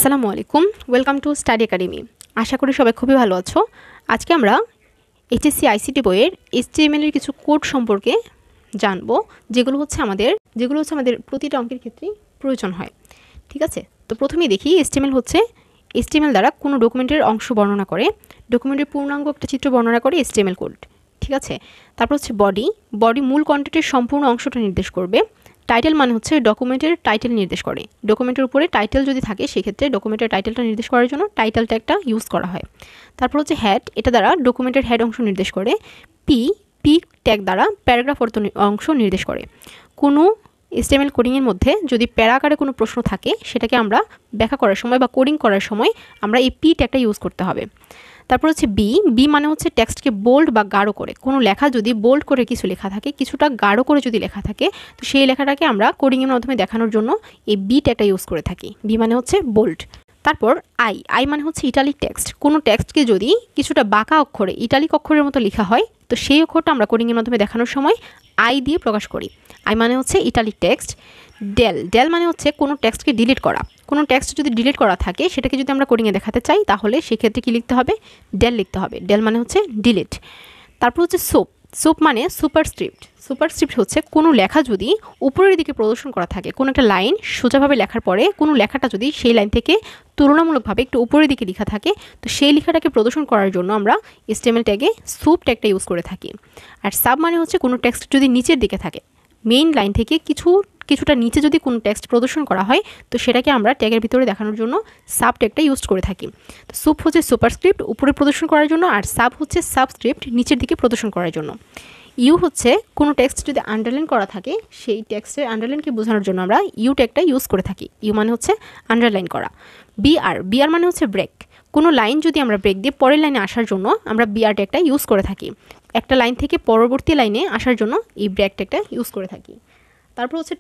আসসালামু আলাইকুম, welcome to study academy. আশা করি সবাই খুবই ভালো আছো। আজকে আমরা এইচএসসি আইসিটি বইয়ের HTML এর কিছু কোড সম্পর্কে জানবো, যেগুলো হচ্ছে আমাদের প্রতিটা অঙ্কের ক্ষেত্রেই প্রয়োজন হয়। ঠিক আছে, তো প্রথমেই দেখি HTML হচ্ছে HTML দ্বারা কোনো ডকুমেন্টের অংশ বর্ণনা করে, ডকুমেন্টের পূর্ণাঙ্গ একটা চিত্র বর্ণনা করে HTML কোড। ঠিক আছে, তারপর হচ্ছে বডি মূল কন্টেন্টের সম্পূর্ণ অংশটা নির্দেশ করবে। টাইটেল মানে হচ্ছে ডকুমেন্টের টাইটেল নির্দেশ করে, ডকুমেন্টের উপরে টাইটেল যদি থাকে সেক্ষেত্রে ডকুমেন্টের টাইটেলটা নির্দেশ করার জন্য টাইটেল ট্যাগটা ইউজ করা হয়। তারপর হচ্ছে হেড, এটা দ্বারা ডকুমেন্টের হেড অংশ নির্দেশ করে। পি ট্যাগ দ্বারা প্যারাগ্রাফ অংশ নির্দেশ করে। কোনো HTML কোডিংয়ের মধ্যে যদি প্যারা আকারে কোনো প্রশ্ন থাকে সেটাকে আমরা ব্যাখ্যা করার সময় বা কোডিং করার সময় আমরা এই পি ট্যাগটা ইউজ করতে হবে। তারপর হচ্ছে বি মানে হচ্ছে টেক্সটকে বোল্ড বা গাঢ় করে, কোনো লেখা যদি বোল্ড করে কিছু লেখা থাকে, কিছুটা গাঢ় করে যদি লেখা থাকে, তো সেই লেখাটাকে আমরা কোডিংয়ের মাধ্যমে দেখানোর জন্য এই বি ট্যাগটা ইউজ করে থাকি। বি মানে হচ্ছে বোল্ড। তারপর আই মানে হচ্ছে ইটালিক টেক্সট, কোনো টেক্সটকে যদি কিছুটা বাঁকা অক্ষরে ইটালিক অক্ষরের মতো লেখা হয়, তো সেই অক্ষরটা আমরা কোডিংয়ের মাধ্যমে দেখানোর সময় আই দিয়ে প্রকাশ করি। আই মানে হচ্ছে ইটালিক টেক্সট। ডেল মানে হচ্ছে কোনো টেক্সটকে ডিলিট করা, কোনো টেক্সট যদি ডিলিট করা থাকে সেটাকে যদি আমরা কোডিংয়ে দেখাতে চাই তাহলে সেক্ষেত্রে কী লিখতে হবে? ডেল লিখতে হবে। ডেল মানে হচ্ছে ডিলিট। তারপর হচ্ছে সোপ মানে সুপারস্ক্রিপ্ট হচ্ছে কোনো লেখা যদি উপরের দিকে প্রদর্শন করা থাকে, কোনো একটা লাইন সোজাভাবে লেখার পরে কোনো লেখাটা যদি সেই লাইন থেকে তুলনামূলকভাবে একটু উপরের দিকে লেখা থাকে, তো সেই লেখাটাকে প্রদর্শন করার জন্য আমরা HTML ট্যাগে সুপ ট্যাগটা ইউজ করে থাকি। আর সাব মানে হচ্ছে কোনো টেক্সট যদি নিচের দিকে থাকে, মেইন লাইন থেকে কিছুটা নিচে যদি কোনো টেক্সট প্রদর্শন করা হয়, তো সেটাকে আমরা ট্যাগের ভিতরে দেখানোর জন্য সাব ট্যাগটা ইউজ করে থাকি। তো সুপ হচ্ছে সুপারস্ক্রিপ্ট উপরে প্রদর্শন করার জন্য, আর সাব হচ্ছে সাবস্ক্রিপ্ট নিচের দিকে প্রদর্শন করার জন্য। ইউ হচ্ছে কোনো টেক্সট যদি আন্ডারলাইন করা থাকে, সেই টেক্সটের আন্ডারলাইনকে বোঝানোর জন্য আমরা ইউ ট্যাগটা ইউজ করে থাকি। ইউ মানে হচ্ছে আন্ডারলাইন করা। বিআর মানে হচ্ছে ব্রেক, কোনো লাইন যদি আমরা ব্রেক দিয়ে পরের লাইনে আসার জন্য আমরা বিআর ট্যাগটা ইউজ করে থাকি। একটা লাইন থেকে পরবর্তী লাইনে আসার জন্য এই ব্রেক ট্যাগটা ইউজ করে থাকি। তারপর হচ্ছে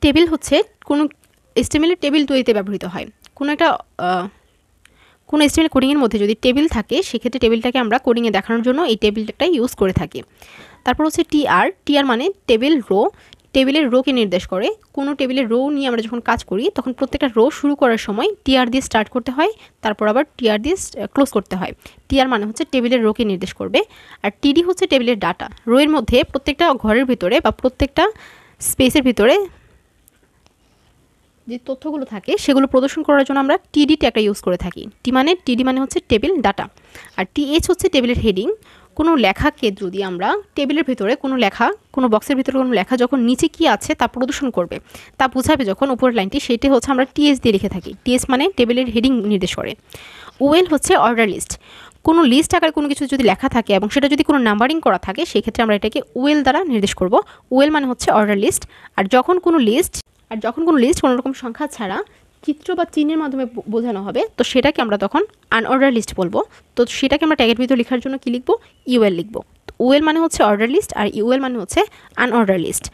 টেবিল হচ্ছে কোনো HTML টেবিল তৈরিতে ব্যবহৃত হয়। কোনো HTML কোডিংয়ের মধ্যে যদি টেবিল থাকে সেক্ষেত্রে টেবিলটাকে আমরা কোডিংয়ে দেখানোর জন্য এই টেবিলটা ইউজ করে থাকি। তারপর হচ্ছে টিআর মানে টেবিলের রোকে নির্দেশ করে। কোনো টেবিলের রো নিয়ে আমরা যখন কাজ করি তখন প্রত্যেকটা রো শুরু করার সময় টিআর দিয়ে স্টার্ট করতে হয়, তারপর আবার টিআর দিয়ে ক্লোজ করতে হয়। টিআর মানে হচ্ছে টেবিলের রোকে নির্দেশ করবে। আর টিডি হচ্ছে টেবিলের ডাটা, রোয়ের মধ্যে প্রত্যেকটা ঘরের ভিতরে বা প্রত্যেকটা স্পেসের ভিতরে যে তথ্যগুলো থাকে সেগুলো প্রদর্শন করার জন্য আমরা টিডি ট্যাগটা ইউজ করে থাকি। টিডি মানে হচ্ছে টেবিল ডাটা। আর টিএইচ হচ্ছে টেবিলের হেডিং, কোনো লেখাকে যদি আমরা টেবিলের ভিতরে কোনো বক্সের ভিতরে কোনো লেখা যখন নিচে কি আছে তা প্রদর্শন করবে, তা বোঝাবে যখন উপরের লাইনটি, সেটি হচ্ছে আমরা টিএইচ দিয়ে লিখে থাকি। টিএইচ মানে টেবিলের হেডিং নির্দেশ করে। ওএল হচ্ছে অর্ডার লিস্ট, কোনো লিস্ট আকারে কোনো কিছু যদি লেখা থাকে এবং সেটা যদি কোনো নাম্বারিং করা থাকে সেক্ষেত্রে আমরা এটাকে ওএল দ্বারা নির্দেশ করব। ওএল মানে হচ্ছে অর্ডার লিস্ট। আর যখন কোনো লিস্ট কোনো রকম সংখ্যা ছাড়া চিত্র বা চিহ্নের মাধ্যমে বোঝানো হবে, তো সেটাকে আমরা তখন আনঅর্ডার লিস্ট বলবো। তো সেটাকে আমরা ট্যাগের ভিতরে লেখার জন্য কি লিখবো? ইউএল লিখবো। ওএল মানে হচ্ছে অর্ডার লিস্ট আর ইউএল মানে হচ্ছে আনঅর্ডার লিস্ট।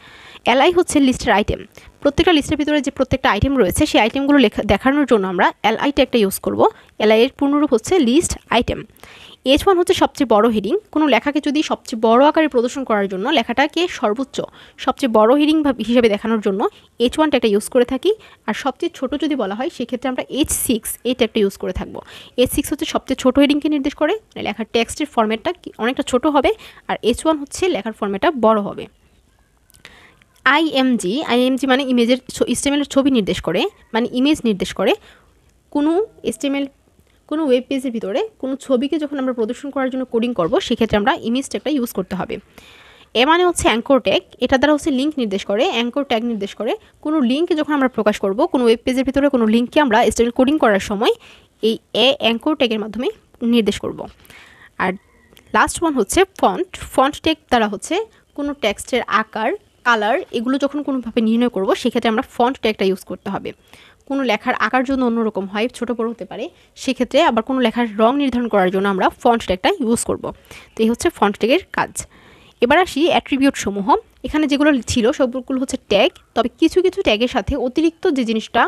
এলআই হচ্ছে লিস্টের আইটেম, প্রত্যেকটা লিস্টের ভিতরে যে প্রত্যেকটা আইটেম রয়েছে সেই আইটেমগুলো দেখানোর জন্য আমরা এলআই ট্যাগটা ইউজ করব। এলআই এর পূর্ণরূপ হচ্ছে লিস্ট আইটেম। H1 হচ্ছে সবচেয়ে বড় হেডিং, কোনো লেখাকে যদি সবচেয়ে বড় আকারে প্রদর্শন করার জন্য লেখাটাকে সবচেয়ে বড় হেডিং হিসেবে দেখানোর জন্য H1 ট্যাগটা ইউজ করে থাকি। আর সবচেয়ে ছোট যদি বলা হয় সেক্ষেত্রে আমরা H6 এই ট্যাগটা ইউজ করে থাকবো। H6 হচ্ছে সবচেয়ে ছোট হেডিংকে নির্দেশ করে, লেখার টেক্সটের ফরম্যাটটা অনেকটা ছোট হবে, আর H1 হচ্ছে লেখার ফরম্যাটটা বড় হবে। আইএমজি মানে HTML ছবি নির্দেশ করে, মানে ইমেজ নির্দেশ করে। কোনো ওয়েব পেজের ভিতরে কোনো ছবিকে যখন আমরা প্রদর্শন করার জন্য কোডিং করব সেক্ষেত্রে আমরা ইমেজ ট্যাগটা ইউজ করতে হবে। এ মানে হচ্ছে অ্যাঙ্কর ট্যাগ, এটা দ্বারা হচ্ছে লিঙ্ক নির্দেশ করে। অ্যাঙ্কর ট্যাগ নির্দেশ করে কোনো লিঙ্কে যখন আমরা প্রকাশ করব, কোনো ওয়েব পেজের ভিতরে কোনো লিঙ্ককে আমরা HTML কোডিং করার সময় এই অ্যাঙ্কর ট্যাগের মাধ্যমে নির্দেশ করব। আর লাস্ট ওয়ান হচ্ছে ফন্ট ট্যাগ দ্বারা হচ্ছে কোনো টেক্সটের আকার, কালার এগুলো যখন কোনোভাবে নির্ণয় করব সেক্ষেত্রে আমরা ফন্ট ট্যাগটা ইউজ করতে হবে। কোনো লেখার আকার জন্য অন্যরকম হয়, ছোটো বড় হতে পারে, সেক্ষেত্রে আবার কোনো লেখার রং নির্ধারণ করার জন্য আমরা ফন্ট ট্যাগটা ইউজ করব। তো এই হচ্ছে ফন্ট ট্যাগের কাজ। এবার আসি অ্যাট্রিবিউট সমূহ। এখানে যেগুলো ছিল সবগুলো হচ্ছে ট্যাগ, তবে কিছু ট্যাগের সাথে অতিরিক্ত যে জিনিসটা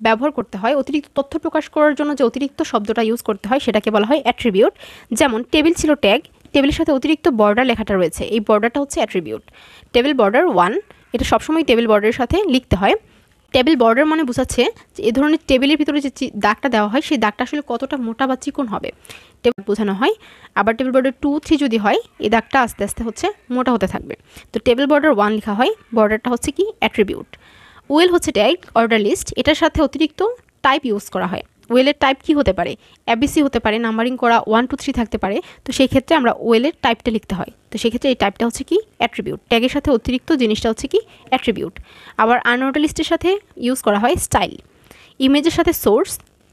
ব্যবহার করতে হয়, অতিরিক্ত তথ্য প্রকাশ করার জন্য যে অতিরিক্ত শব্দটা ইউজ করতে হয় সেটাকে বলা হয় অ্যাট্রিবিউট। যেমন টেবিল ছিল ট্যাগ, টেবিলের সাথে অতিরিক্ত বর্ডার লেখাটা রয়েছে, এই বর্ডারটা হচ্ছে অ্যাট্রিবিউট। টেবিল বর্ডার 1, এটা সবসময় টেবিল বর্ডারের সাথে লিখতে হয়। টেবিল বর্ডার মানে বোঝাচ্ছে যে এই ধরনের টেবিলের ভিতরে যে দাগটা দেওয়া হয় সেই দাগটা আসলে কতটা মোটা বা চিকন হবে টেবিল বোঝানো হয়। আবার টেবিল বর্ডার 2, 3 যদি হয় এই দাগটা আস্তে আস্তে হচ্ছে মোটা হতে থাকবে। তো টেবিল বর্ডার 1 লেখা হয়, বর্ডারটা হচ্ছে কি অ্যাট্রিবিউট। ওয়েল হচ্ছে ট্যাগ, অর্ডার লিস্ট, এটার সাথে অতিরিক্ত টাইপ ইউজ করা হয়। ওয়েলের টাইপ কি হতে পারে, এবিসি হতে পারে, নাম্বারিং করা 1, 2, 3 থাকতে পারে। তো সেই ক্ষেত্রে আমরা ওয়েলের টাইপটা লিখতে হয়। তো সেক্ষেত্রে এই টাইপটা হচ্ছে কি অ্যাট্রিবিউট, ট্যাগের সাথে অতিরিক্ত জিনিসটা হচ্ছে কি অ্যাট্রিবিউট। আবার আনঅর্ডার লিস্টের সাথে ইউজ করা হয় স্টাইল। ইমেজের সাথে সোর্স,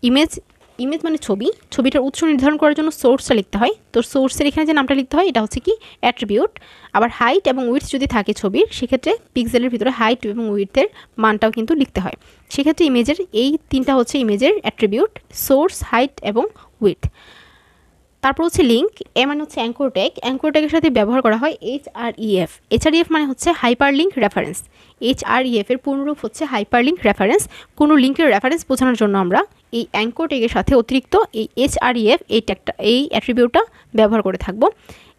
ইমেজ মানে ছবি, ছবিটার উৎস নির্ধারণ করার জন্য সোর্সটা লিখতে হয়। তো সোর্সের এখানে যে নামটা লিখতে হয় এটা হচ্ছে কি অ্যাট্রিবিউট। আবার হাইট এবং উইডথ যদি থাকে ছবির, সেক্ষেত্রে পিক্সেলের ভিতরে হাইট এবং উইডথের মানটাও কিন্তু লিখতে হয়। সেক্ষেত্রে ইমেজের এই তিনটা হচ্ছে ইমেজের অ্যাট্রিবিউট, সোর্স, হাইট এবং উইডথ। তারপর হচ্ছে লিঙ্ক, এ মানে হচ্ছে অ্যাঙ্কর ট্যাগ, অ্যাঙ্কর ট্যাগের সাথে ব্যবহার করা হয় HREF। HREF মানে হচ্ছে হাইপার লিঙ্ক রেফারেন্স। HREF এর পূর্ণরূপ হচ্ছে হাইপার লিঙ্ক রেফারেন্স। কোনো লিঙ্কের রেফারেন্স বোঝানোর জন্য আমরা এই অ্যাঙ্কর ট্যাগের সাথে অতিরিক্ত এই HREF এই ট্যাগটা এই অ্যাট্রিবিউটটা ব্যবহার করে থাকবো।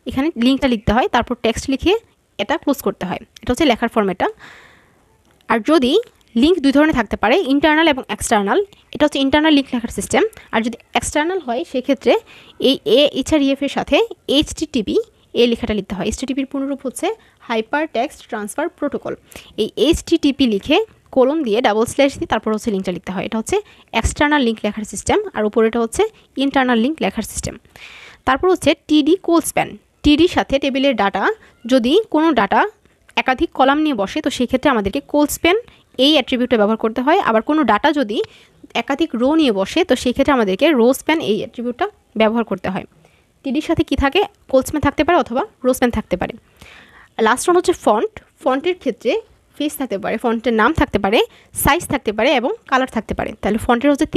এখানে লিঙ্কটা লিখতে হয়, তারপর টেক্সট লিখে এটা ক্লোজ করতে হয়। এটা হচ্ছে লেখার ফর্মেটটা। আর যদি লিঙ্ক দুই ধরনের থাকতে পারে, ইন্টারনাল এবং এক্সটার্নাল, এটা হচ্ছে ইন্টারনাল লিঙ্ক লেখার সিস্টেম। আর যদি এক্সটার্নাল হয় সেক্ষেত্রে এই HREF এর সাথে HTTP এই লেখাটা লিখতে হয়। HTTPর পূর্ণরূপ হচ্ছে হাইপার টেক্সট ট্রান্সফার প্রোটোকল। এই HTTP লিখে কোলন দিয়ে ডাবল স্ল্যাশ দিয়ে তারপর হচ্ছে লিঙ্কটা লিখতে হয়। এটা হচ্ছে এক্সটার্নাল লিঙ্ক লেখার সিস্টেম, আর উপরে এটা হচ্ছে ইন্টারনাল লিঙ্ক লেখার সিস্টেম। তারপর হচ্ছে TD কোল স্প্যান। TDর সাথে টেবিলের ডাটা, যদি কোনো ডাটা একাধিক কলাম নিয়ে বসে তো সেই ক্ষেত্রে আমাদেরকে কোল স্প্যান এই অ্যাট্রিবিউটটা ব্যবহার করতে হয়। আবার কোনো ডাটা যদি একাধিক রো নিয়ে বসে তো সেই ক্ষেত্রে আমাদেরকে রো স্প্যান এই অ্যাট্রিবিউটটা ব্যবহার করতে হয়। টিডির সাথে কি থাকে, কোল স্প্যান থাকতে পারে অথবা রো স্প্যান থাকতে পারে। লাস্ট ওয়ান হচ্ছে ফন্ট। ফন্টের ক্ষেত্রে ফেস থাকতে পারে, ফন্টের নাম থাকতে পারে, সাইজ থাকতে পারে এবং কালার থাকতে পারে। তাহলে ফন্টের হচ্ছে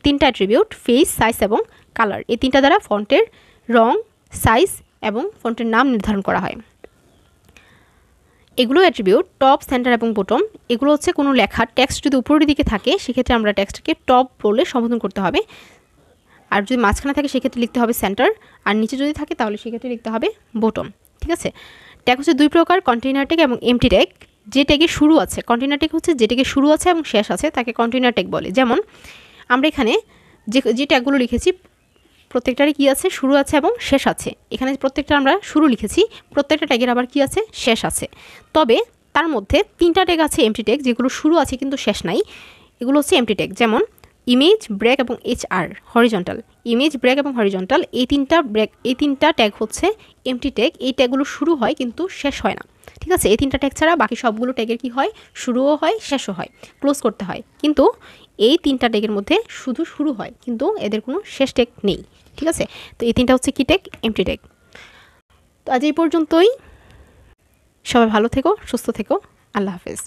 তিনটা অ্যাট্রিবিউট, ফেস, সাইজ এবং কালার। এই তিনটা দ্বারা ফন্টের রং, সাইজ এবং ফন্টের নাম নির্ধারণ করা হয়। এগুলো অ্যাট্রিবিউট টপ, সেন্টার এবং বটম। এগুলো হচ্ছে কোনো লেখার টেক্সট যদি উপরের দিকে থাকে সেক্ষেত্রে আমরা টেক্সটকে টপ বলে সম্বোধন করতে হবে। আর যদি মাঝখানে থাকে সেক্ষেত্রে লিখতে হবে সেন্টার, আর নিচে যদি থাকে তাহলে সেক্ষেত্রে লিখতে হবে বটম। ঠিক আছে। ট্যাগ হচ্ছে দুই প্রকার, কন্টেইনার ট্যাগ এবং এমটি ট্যাগ। যে ট্যাগে শুরু আছে, কন্টেইনার ট্যাগ হচ্ছে যে ট্যাগে শুরু আছে এবং শেষ আছে তাকে কন্টেইনার ট্যাগ বলে। যেমন আমরা এখানে যে ট্যাগগুলো লিখেছি প্রত্যেকটারই কী আছে, শুরু আছে এবং শেষ আছে। এখানে প্রত্যেকটা আমরা শুরু লিখেছি, প্রত্যেকটা ট্যাগের আবার কি আছে, শেষ আছে। তবে তার মধ্যে তিনটা ট্যাগ আছে এমটি ট্যাগ, যেগুলো শুরু আছে কিন্তু শেষ নাই। এগুলো হচ্ছে এমটি ট্যাগ। যেমন ইমেজ, ব্রেক এবং HR হরিজন্টাল। ইমেজ, ব্রেক এবং হরিজন্টাল এই তিনটা ট্যাগ হচ্ছে এমটি ট্যাগ। এই ট্যাগগুলো শুরু হয় কিন্তু শেষ হয় না। ঠিক আছে। এই তিনটা ট্যাগ ছাড়া বাকি সবগুলো ট্যাগের কি হয়, শুরুও হয় শেষও হয়, ক্লোজ করতে হয়। কিন্তু এই তিনটা ট্যাগের মধ্যে শুধু শুরু হয় কিন্তু এদের কোনো শেষ ট্যাগ নেই। ঠিক আছে। তো এই তিনটা হচ্ছে কি ট্যাগ, এমটি ট্যাগ। তো আজ এই পর্যন্তই। সবাই ভালো থেকো, সুস্থ থেকো। আল্লাহ হাফেজ।